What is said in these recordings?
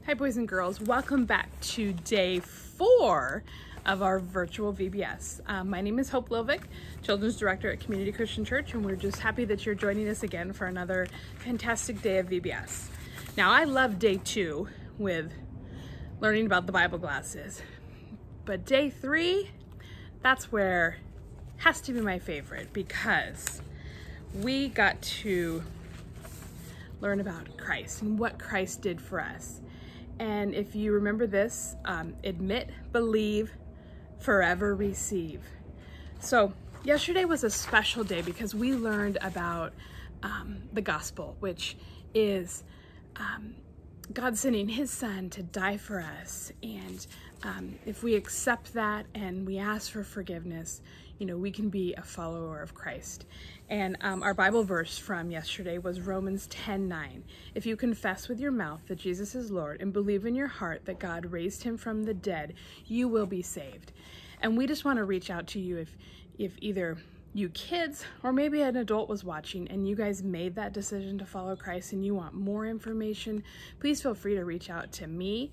Hi boys and girls, welcome back to day 4 of our virtual VBS. My name is Hope Lovick, Children's Director at Community Christian Church, and we're just happy that you're joining us again for another fantastic day of VBS. Now I love day 2 with learning about the Bible glasses, but day 3, that's where has to be my favorite because we got to learn about Christ and what Christ did for us. And if you remember this, admit, believe, forever receive. So yesterday was a special day because we learned about the gospel, which is God sending his son to die for us. And if we accept that and we ask for forgiveness, we can be a follower of Christ. And our Bible verse from yesterday was Romans 10:9. If you confess with your mouth that Jesus is Lord and believe in your heart that God raised him from the dead, you will be saved. And we just want to reach out to you if either you kids or maybe an adult was watching and you guys made that decision to follow Christ and you want more information, please feel free to reach out to me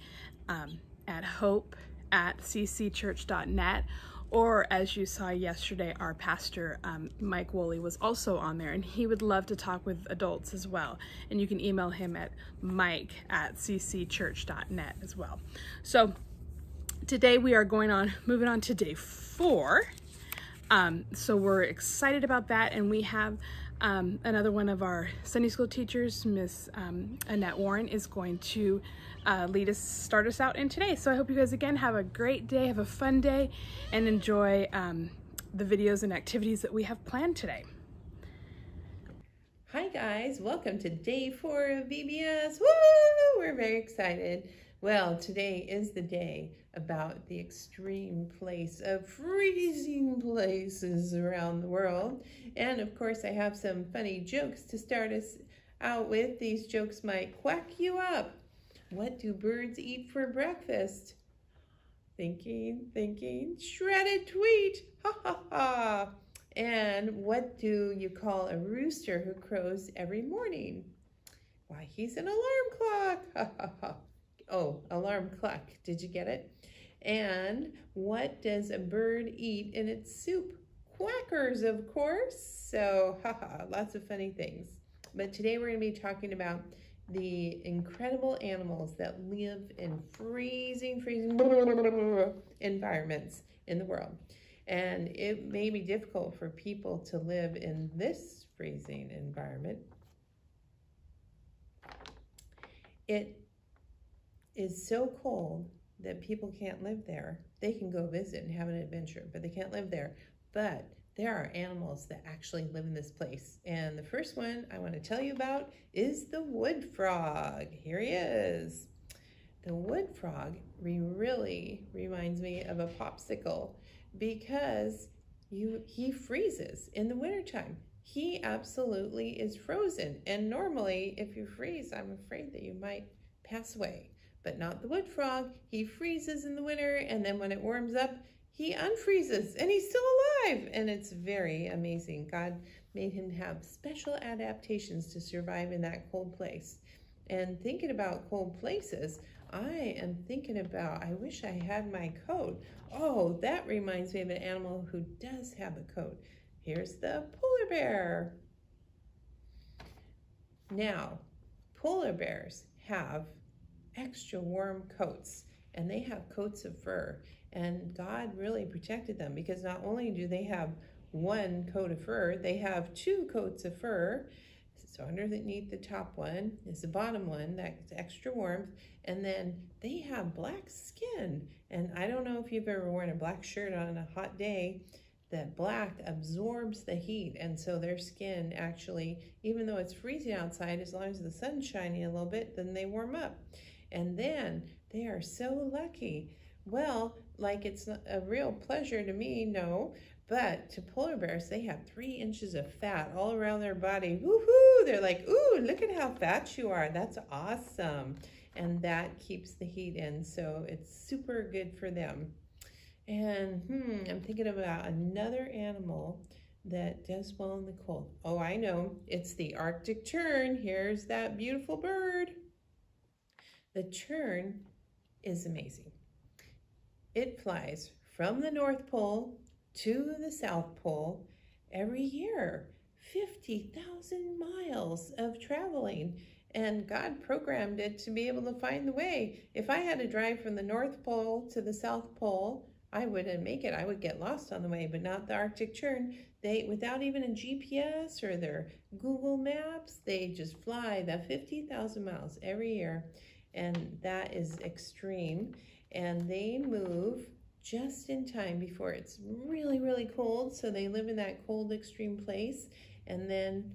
at hope@ccchurch.net. Or as you saw yesterday, our pastor, Mike Woolley, was also on there, and he would love to talk with adults as well. And you can email him at mike@ccchurch.net as well. So today we are moving on to day 4. So we're excited about that, and we have another one of our Sunday school teachers, Miss Annette Warren, is going to start us out in today. So I hope you guys again have a great day, have a fun day, and enjoy the videos and activities that we have planned today. Hi guys, welcome to day 4 of VBS. Woo! We're very excited. Well, today is the day about the extreme place of freezing places around the world. And of course, I have some funny jokes to start us out with. These jokes might quack you up. What do birds eat for breakfast? Thinking, shredded wheat. Ha ha ha. And what do you call a rooster who crows every morning? Why, he's an alarm clock. Ha ha ha. Oh, alarm clock. Did you get it? And what does a bird eat in its soup? Quackers, of course. So, haha, lots of funny things. But today we're going to be talking about the incredible animals that live in freezing environments in the world. And it may be difficult for people to live in this freezing environment. It is so cold that people can't live there. They can go visit and have an adventure, but they can't live there. But there are animals that actually live in this place. And the first one I want to tell you about is the wood frog. Here he is. The wood frog really reminds me of a popsicle because he freezes in the wintertime. He absolutely is frozen. And normally, if you freeze, I'm afraid that you might pass away. But not the wood frog. He freezes in the winter, and then when it warms up, he unfreezes, and he's still alive. And it's very amazing. God made him have special adaptations to survive in that cold place. And thinking about cold places, I am thinking about, I wish I had my coat. Oh, that reminds me of an animal who does have a coat. Here's the polar bear. Now, polar bears have extra warm coats, and they have coats of fur, and God really protected them because not only do they have one coat of fur, they have 2 coats of fur. So underneath the top one is the bottom one that's extra warmth, and then they have black skin. And I don't know if you've ever worn a black shirt on a hot day. That black absorbs the heat, and so their skin actually, even though it's freezing outside, as long as the sun's shining a little bit, then they warm up. And then they are so lucky. Well, like it's a real pleasure to me, no, but to polar bears, they have 3 inches of fat all around their body. Woohoo! They're like, ooh, look at how fat you are. That's awesome. And that keeps the heat in, so it's super good for them. And I'm thinking about another animal that does well in the cold. Oh, I know. It's the Arctic tern. Here's that beautiful bird. The tern is amazing. It flies from the North Pole to the South Pole every year. 50,000 miles of traveling. And God programmed it to be able to find the way. If I had to drive from the North Pole to the South Pole, I wouldn't make it. I would get lost on the way, but not the Arctic tern. They, without even a GPS or their Google Maps, they just fly the 50,000 miles every year. And that is extreme. And they move just in time before it's really, really cold. So they live in that cold, extreme place. And then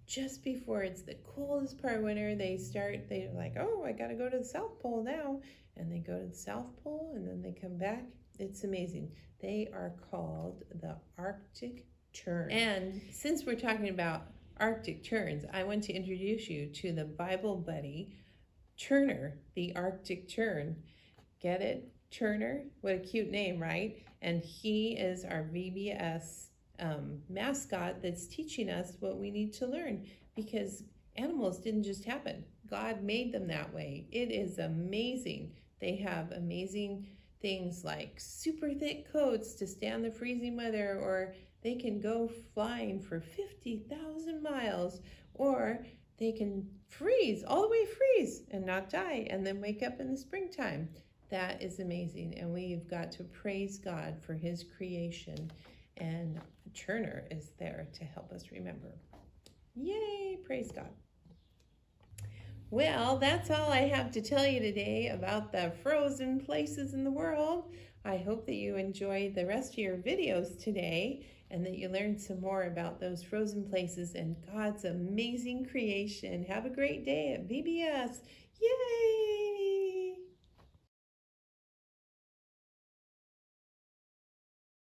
just before it's the coldest part of winter, they're like, oh, I got to go to the South Pole now. And they go to the South Pole and then they come back. It's amazing. They are called the Arctic tern. And since we're talking about Arctic terns, I want to introduce you to the Bible buddy, Turner, the Arctic tern. Get it? Turner? What a cute name, right? And he is our VBS mascot that's teaching us what we need to learn, because animals didn't just happen. God made them that way. It is amazing. They have amazing things like super thick coats to stand the freezing weather, or they can go flying for 50,000 miles, or they can freeze, all the way freeze and not die, and then wake up in the springtime. That is amazing, and we've got to praise God for his creation, and Turner is there to help us remember. Yay, praise God. Well, that's all I have to tell you today about the frozen places in the world. I hope that you enjoyed the rest of your videos today and that you learned some more about those frozen places and God's amazing creation. Have a great day at VBS. Yay!